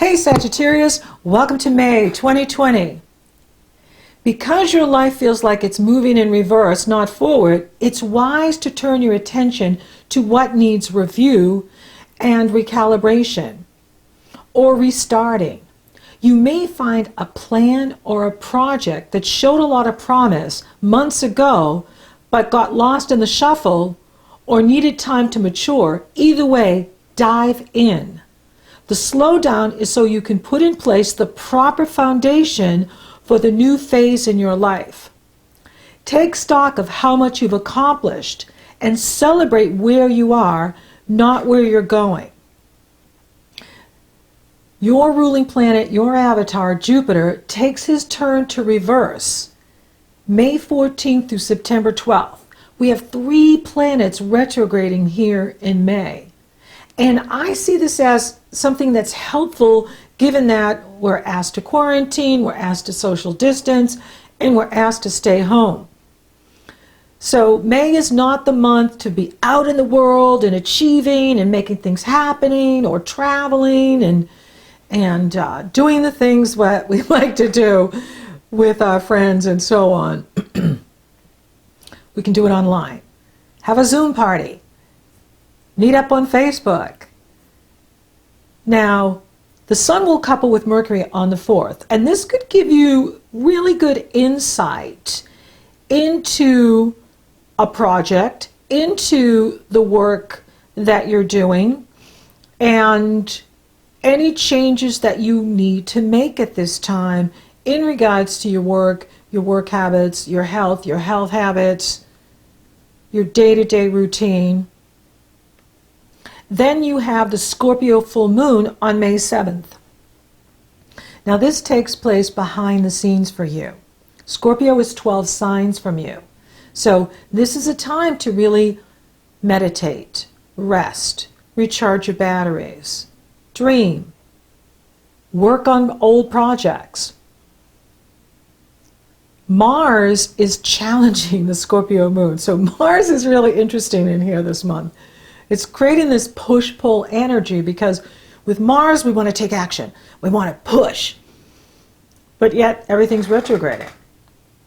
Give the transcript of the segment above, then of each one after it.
Hey Sagittarius, welcome to May 2020. Because your life feels like it's moving in reverse, not forward, it's wise to turn your attention to what needs review and recalibration or restarting. You may find a plan or a project that showed a lot of promise months ago but got lost in the shuffle or needed time to mature. Either way, dive in. The slowdown is so you can put in place the proper foundation for the new phase in your life. Take stock of how much you've accomplished and celebrate where you are, not where you're going. Your ruling planet, your avatar, Jupiter, takes his turn to reverse May 14th through September 12th. We have 3 planets retrograding here in May. And I see this as something that's helpful given that we're asked to quarantine, we're asked to social distance, and we're asked to stay home. So May is not the month to be out in the world and achieving and making things happening or traveling and doing the things what we like to do with our friends and so on. We can do it online. Have a Zoom party. Meet up on Facebook. Now, the Sun will couple with Mercury on the 4th, and this could give you really good insight into a project, into the work that you're doing, and any changes that you need to make at this time in regards to your work habits, your health habits, your day-to-day routine. Then you have the Scorpio full moon on May 7th. Now this takes place behind the scenes for you. Scorpio is 12 signs from you. So this is a time to really meditate, rest, recharge your batteries, dream, work on old projects. Mars is challenging the Scorpio moon. So Mars is really interesting in here this month. It's creating this push-pull energy because with Mars, we want to take action. We want to push. But yet, everything's retrograding.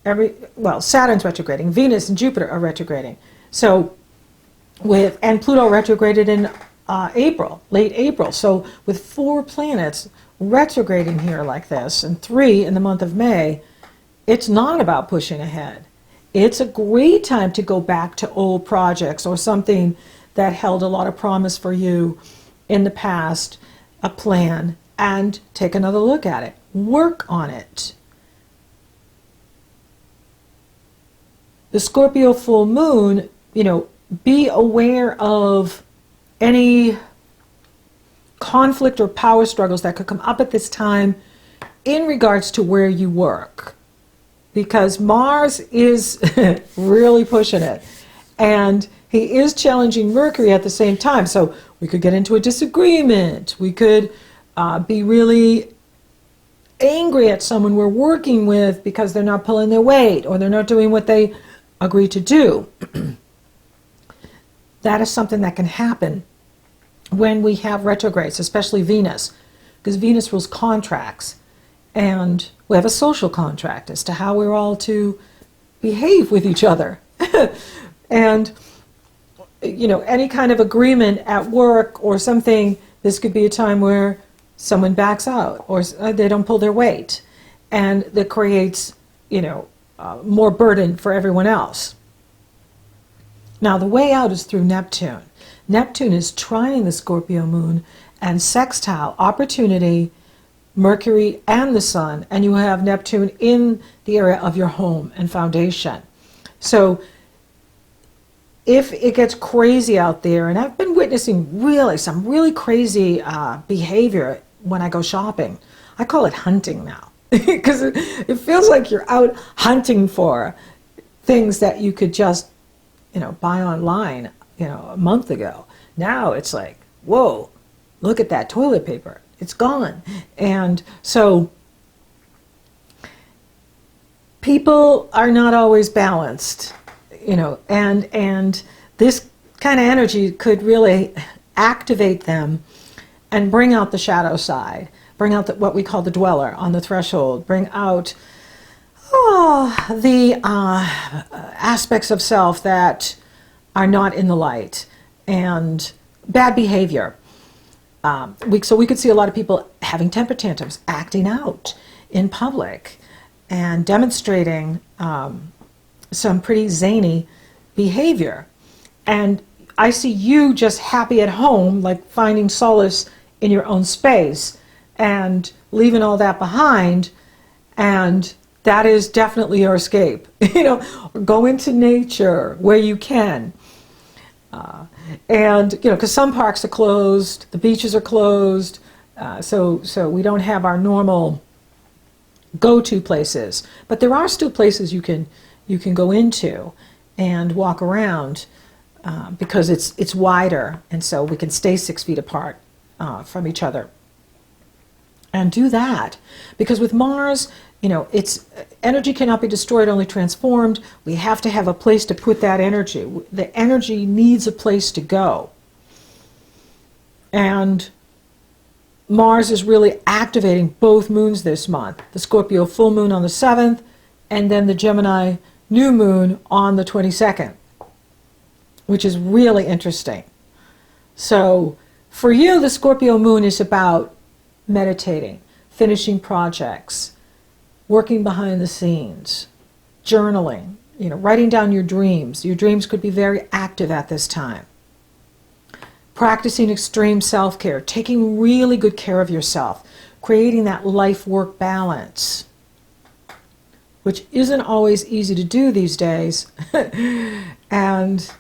Saturn's retrograding. Venus and Jupiter are retrograding. So, and Pluto retrograded in April, late April. So, with 4 planets retrograding here like this, and 3 in the month of May, it's not about pushing ahead. It's a great time to go back to old projects or something that held a lot of promise for you in the past, a plan, and take another look at it. Work on it. The Scorpio full moon, be aware of any conflict or power struggles that could come up at this time in regards to where you work. Because Mars is really pushing it. And he is challenging Mercury at the same time. So we could get into a disagreement. We could be really angry at someone we're working with because they're not pulling their weight or they're not doing what they agreed to do. That is something that can happen when we have retrogrades, especially Venus, because Venus rules contracts. And we have a social contract as to how we're all to behave with each other. And any kind of agreement at work or something, this could be a time where someone backs out or they don't pull their weight. And that creates, more burden for everyone else. Now, the way out is through Neptune. Neptune is trining the Scorpio moon and sextile opportunity, Mercury and the Sun, and you have Neptune in the area of your home and foundation. So if it gets crazy out there, and I've been witnessing some really crazy behavior when I go shopping. I call it hunting now because it feels like you're out hunting for things that you could just, buy online, a month ago. Now it's like, whoa, look at that toilet paper. It's gone. And so people are not always balanced, and this kind of energy could really activate them and bring out the shadow side. bring out what we call the dweller on the threshold, bring out the aspects of self that are not in the light, and bad behavior. So we could see a lot of people having temper tantrums, acting out in public, and demonstrating some pretty zany behavior. And I see you just happy at home, like finding solace in your own space and leaving all that behind, and that is definitely your escape. Go into nature where you can. And because some parks are closed, the beaches are closed, so we don't have our normal go-to places. But there are still places you can go into and walk around because it's wider, and so we can stay 6 feet apart from each other. And do that, because with Mars, its energy cannot be destroyed, only transformed. We have to have a place to put that energy. The energy needs a place to go. And Mars is really activating both moons this month. The Scorpio full moon on the 7th, and then the Gemini New Moon on the 22nd, which is really interesting. So for you, the Scorpio Moon is about meditating, finishing projects, working behind the scenes, journaling, writing down your dreams. Your dreams could be very active at this time. Practicing extreme self-care, taking really good care of yourself, creating that life-work balance, which isn't always easy to do these days, and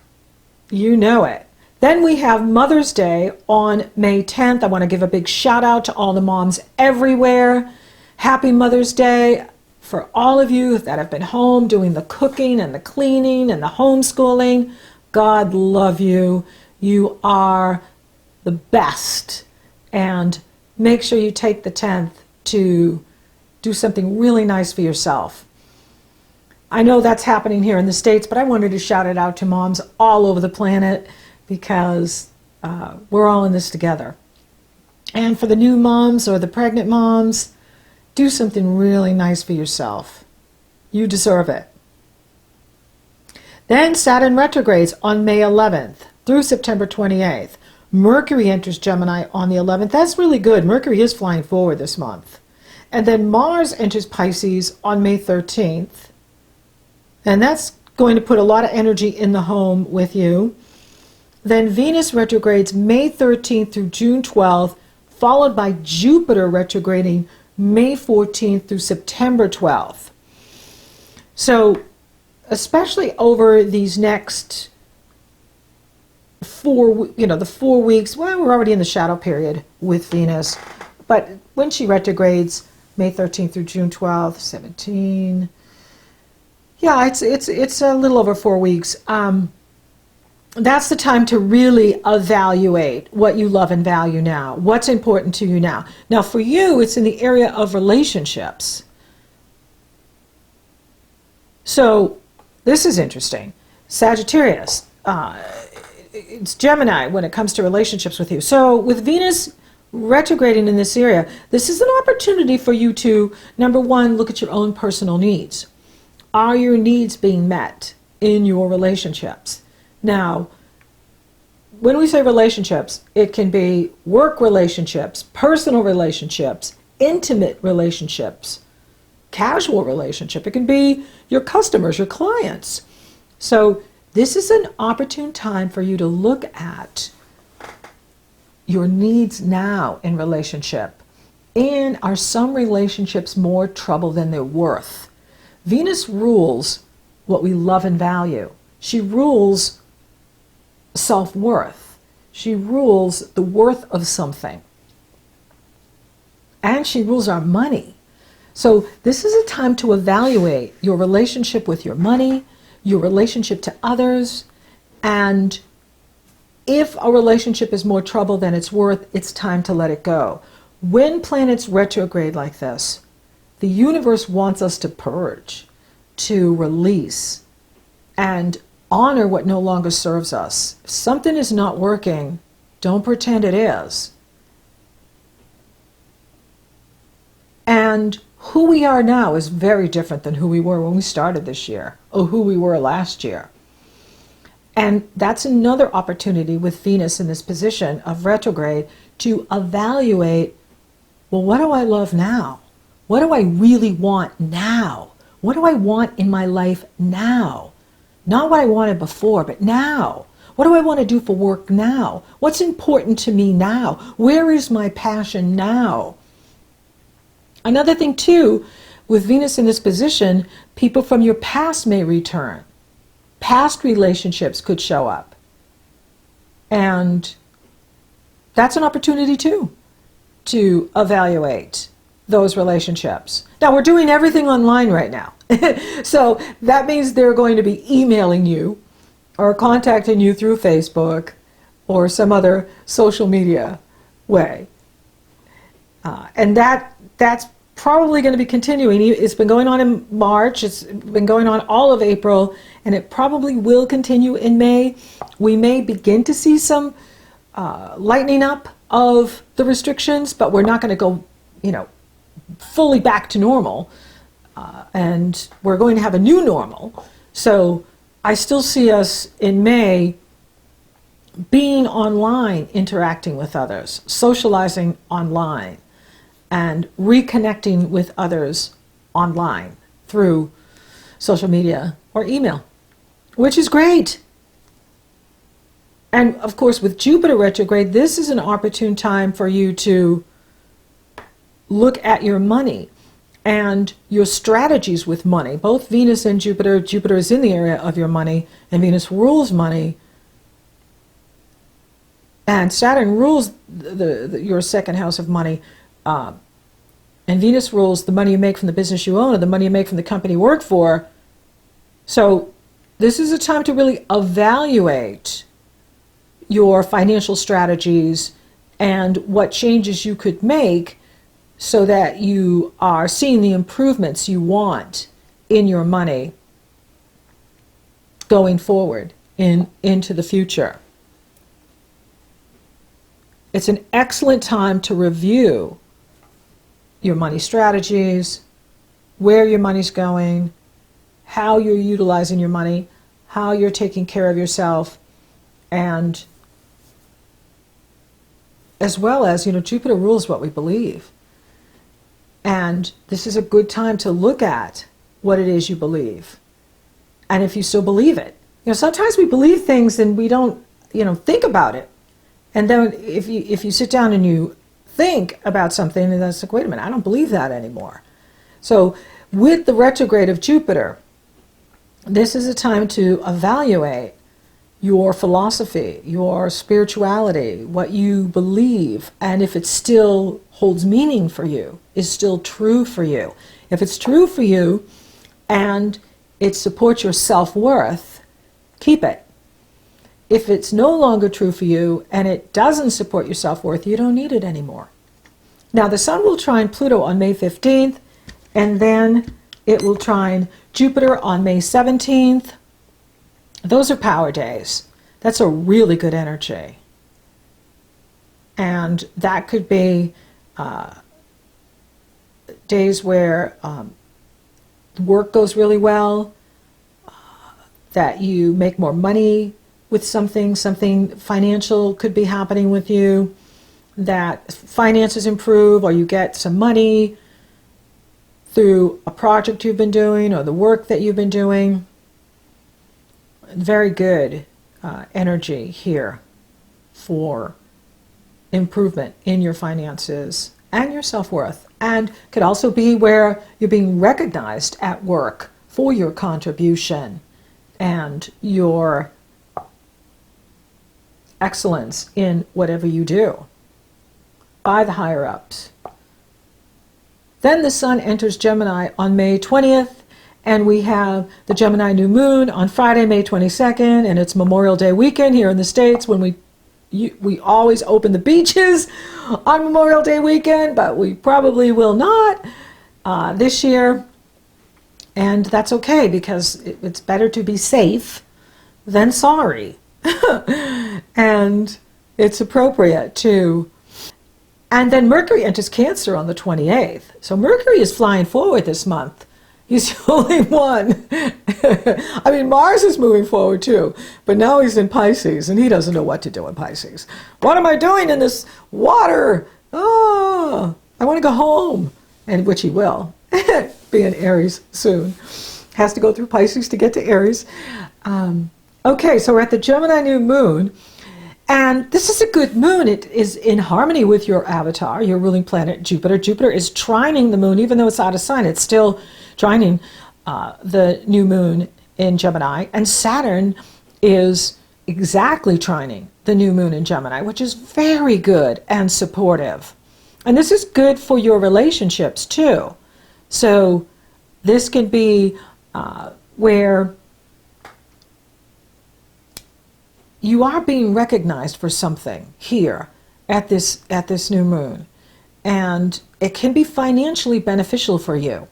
you know it. Then we have Mother's Day on May 10th. I want to give a big shout out to all the moms everywhere. Happy Mother's Day for all of you that have been home doing the cooking and the cleaning and the homeschooling. God love you. You are the best. And make sure you take the 10th to do something really nice for yourself. I know that's happening here in the States, but I wanted to shout it out to moms all over the planet because we're all in this together. And for the new moms or the pregnant moms, do something really nice for yourself. You deserve it. Then Saturn retrogrades on May 11th through September 28th. Mercury enters Gemini on the 11th. That's really good. Mercury is flying forward this month. And then Mars enters Pisces on May 13th. And that's going to put a lot of energy in the home with you. Then Venus retrogrades May 13th through June 12th, followed by Jupiter retrograding May 14th through September 12th. So especially over these next the 4 weeks, well, we're already in the shadow period with Venus, but when she retrogrades May 13th through June 12th, 17, yeah, it's a little over 4 weeks. That's the time to really evaluate what you love and value now, what's important to you now. Now for you, it's in the area of relationships. So this is interesting. Sagittarius, it's Gemini when it comes to relationships with you. So with Venus retrograding in this area, this is an opportunity for you to, number one, look at your own personal needs. Are your needs being met in your relationships? Now, when we say relationships, it can be work relationships, personal relationships, intimate relationships, casual relationship. It can be your customers, your clients. So this is an opportune time for you to look at your needs now in relationship. And are some relationships more trouble than they're worth? Venus rules what we love and value. She rules self-worth. She rules the worth of something. And she rules our money. So this is a time to evaluate your relationship with your money, your relationship to others, and if a relationship is more trouble than it's worth, it's time to let it go. When planets retrograde like this, the universe wants us to purge, to release, and honor what no longer serves us. If something is not working, don't pretend it is. And who we are now is very different than who we were when we started this year, or who we were last year. And that's another opportunity with Venus in this position of retrograde to evaluate, well, what do I love now? What do I really want now? What do I want in my life now? Not what I wanted before, but now. What do I want to do for work now? What's important to me now? Where is my passion now? Another thing too, with Venus in this position, people from your past may return. Past relationships could show up. And that's an opportunity too, to evaluate those relationships. Now, we're doing everything online right now. So that means they're going to be emailing you or contacting you through Facebook or some other social media way. And that's probably going to be continuing. It's been going on in March, it's been going on all of April, and it probably will continue in May. We may begin to see some lightening up of the restrictions, but we're not going to go, fully back to normal. And we're going to have a new normal. So I still see us in May being online, interacting with others, socializing online, and reconnecting with others online through social media or email, which is great. And of course, with Jupiter retrograde, this is an opportune time for you to look at your money and your strategies with money. Both Venus and Jupiter. Jupiter is in the area of your money, and Venus rules money. And Saturn rules your second house of money. And Venus rules the money you make from the business you own, or the money you make from the company you work for. So this is a time to really evaluate your financial strategies and what changes you could make so that you are seeing the improvements you want in your money going forward into the future. It's an excellent time to review your money strategies, where your money's going, how you're utilizing your money, how you're taking care of yourself, and as well as, Jupiter rules what we believe. And this is a good time to look at what it is you believe. And if you still believe it. Sometimes we believe things and we don't, think about it. And then if you sit down and you think about something, and that's like, wait a minute, I don't believe that anymore. So with the retrograde of Jupiter, this is a time to evaluate your philosophy, your spirituality, what you believe, and if it still holds meaning for you, is still true for you. If it's true for you and it supports your self-worth, keep it. If it's no longer true for you and it doesn't support your self-worth, you don't need it anymore. Now, the Sun will trine Pluto on May 15th, and then it will trine Jupiter on May 17th. Those are power days. That's a really good energy. And that could be days where work goes really well, that you make more money with something financial could be happening with you, that finances improve, or you get some money through a project you've been doing or the work that you've been doing. Very good energy here for improvement in your finances and your self-worth. And could also be where you're being recognized at work for your contribution and your excellence in whatever you do by the higher-ups. Then the Sun enters Gemini on May 20th, and we have the Gemini New Moon on Friday, May 22nd, and it's Memorial Day weekend here in the States when we always open the beaches on Memorial Day weekend, but we probably will not this year. And that's okay, because it's better to be safe than sorry. And it's appropriate to And then Mercury enters Cancer on the 28th. So Mercury is flying forward this month. He's the only one. I mean, Mars is moving forward too, but now he's in Pisces, and he doesn't know what to do in Pisces. What am I doing in this water? Oh, I want to go home, and which he will, be in Aries soon. Has to go through Pisces to get to Aries. Okay, so we're at the Gemini New Moon, and this is a good moon. It is in harmony with your avatar, your ruling planet, Jupiter. Jupiter is trining the moon, even though it's out of sign. It's still trining the new moon in Gemini, and Saturn is exactly trining the new moon in Gemini, which is very good and supportive. And this is good for your relationships too. So this can be where you are being recognized for something here at this new moon, and it can be financially beneficial for you.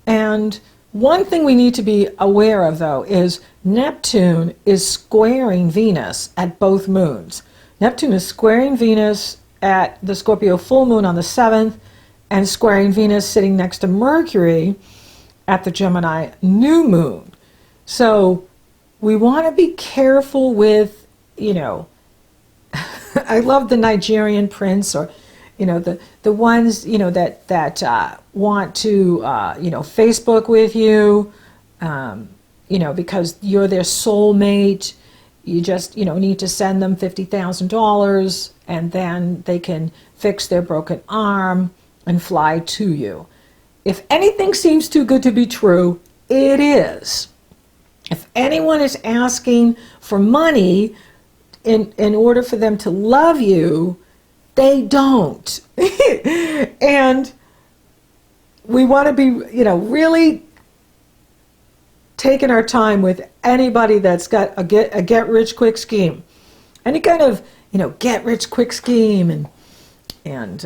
And one thing we need to be aware of, though, is Neptune is squaring Venus at both moons. Neptune is squaring Venus at the Scorpio full moon on the 7th, and squaring Venus sitting next to Mercury at the Gemini new moon. So we want to be careful with, I love the Nigerian prince, or the ones that want to Facebook with you, because you're their soulmate. You just need to send them $50,000, and then they can fix their broken arm and fly to you. If anything seems too good to be true, it is. If anyone is asking for money in order for them to love you, they don't. And we want to be, really taking our time with anybody that's got a get-rich-quick scheme. Any kind of, get-rich-quick scheme and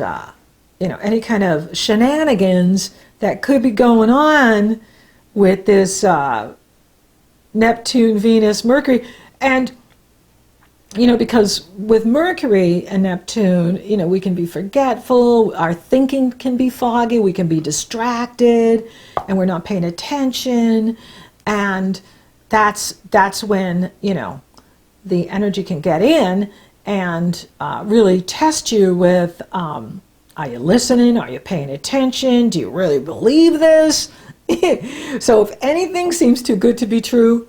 any kind of shenanigans that could be going on with this Neptune, Venus, Mercury. And because with Mercury and Neptune, we can be forgetful, our thinking can be foggy, we can be distracted, and we're not paying attention, and that's when, the energy can get in and really test you with, are you listening? Are you paying attention? Do you really believe this? So if anything seems too good to be true,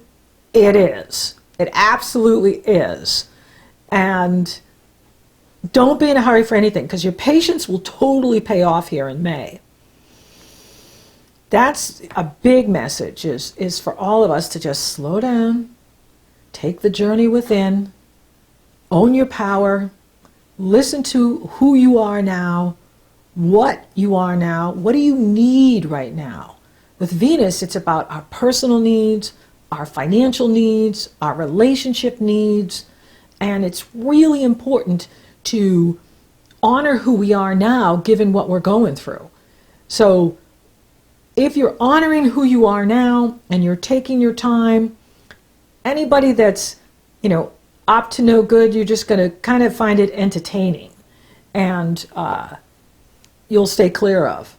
it is. It absolutely is. And don't be in a hurry for anything, because your patience will totally pay off here in May. That's a big message, is for all of us to just slow down, take the journey within, own your power, listen to who you are now, what you are now, what do you need right now. With Venus, it's about our personal needs, our financial needs, our relationship needs, and it's really important to honor who we are now given what we're going through. So if you're honoring who you are now and you're taking your time, anybody that's, up to no good, you're just going to kind of find it entertaining, and you'll stay clear of.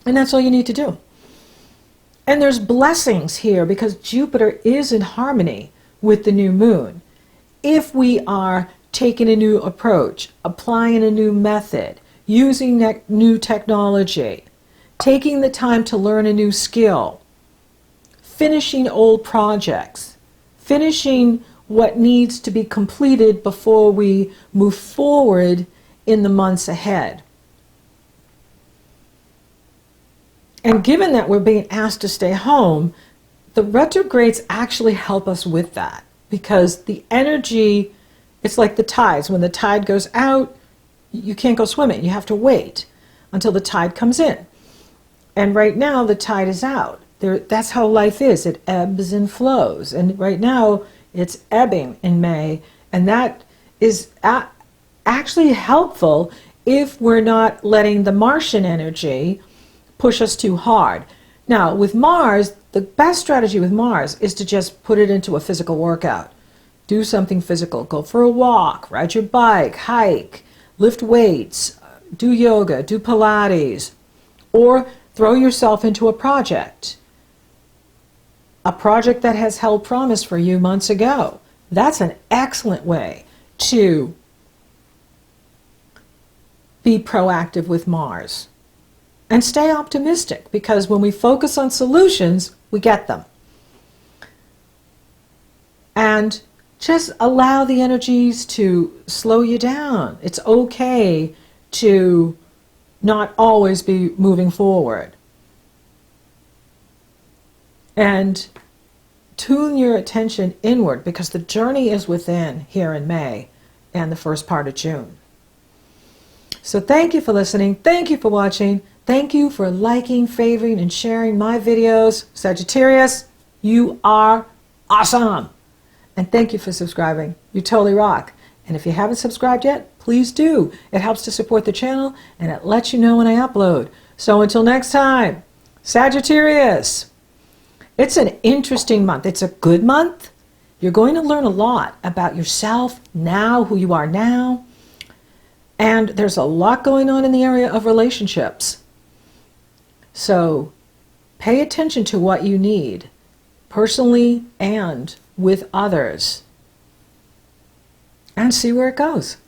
And that's all you need to do. And there's blessings here because Jupiter is in harmony with the new moon. If we are taking a new approach, applying a new method, using new technology, taking the time to learn a new skill, finishing old projects, finishing what needs to be completed before we move forward in the months ahead. And given that we're being asked to stay home, the retrogrades actually help us with that, because the energy, it's like the tides. When the tide goes out, you can't go swimming. You have to wait until the tide comes in. And right now, the tide is out. That's how life is. It ebbs and flows. And right now, it's ebbing in May. And that is actually helpful if we're not letting the Martian energy push us too hard. Now, with Mars, the best strategy with Mars is to just put it into a physical workout. Do something physical. Go for a walk, ride your bike, hike, lift weights, do yoga, do Pilates, or throw yourself into a project that has held promise for you months ago. That's an excellent way to be proactive with Mars. And stay optimistic, because when we focus on solutions, we get them. And just allow the energies to slow you down. It's okay to not always be moving forward. And tune your attention inward, because the journey is within here in May and the first part of June. So thank you for listening. Thank you for watching. Thank you for liking, favoring, and sharing my videos. Sagittarius, you are awesome. And thank you for subscribing. You totally rock. And if you haven't subscribed yet, please do. It helps to support the channel, and it lets you know when I upload. So until next time, Sagittarius, it's an interesting month. It's a good month. You're going to learn a lot about yourself now, who you are now. And there's a lot going on in the area of relationships. So pay attention to what you need, personally and with others, and see where it goes.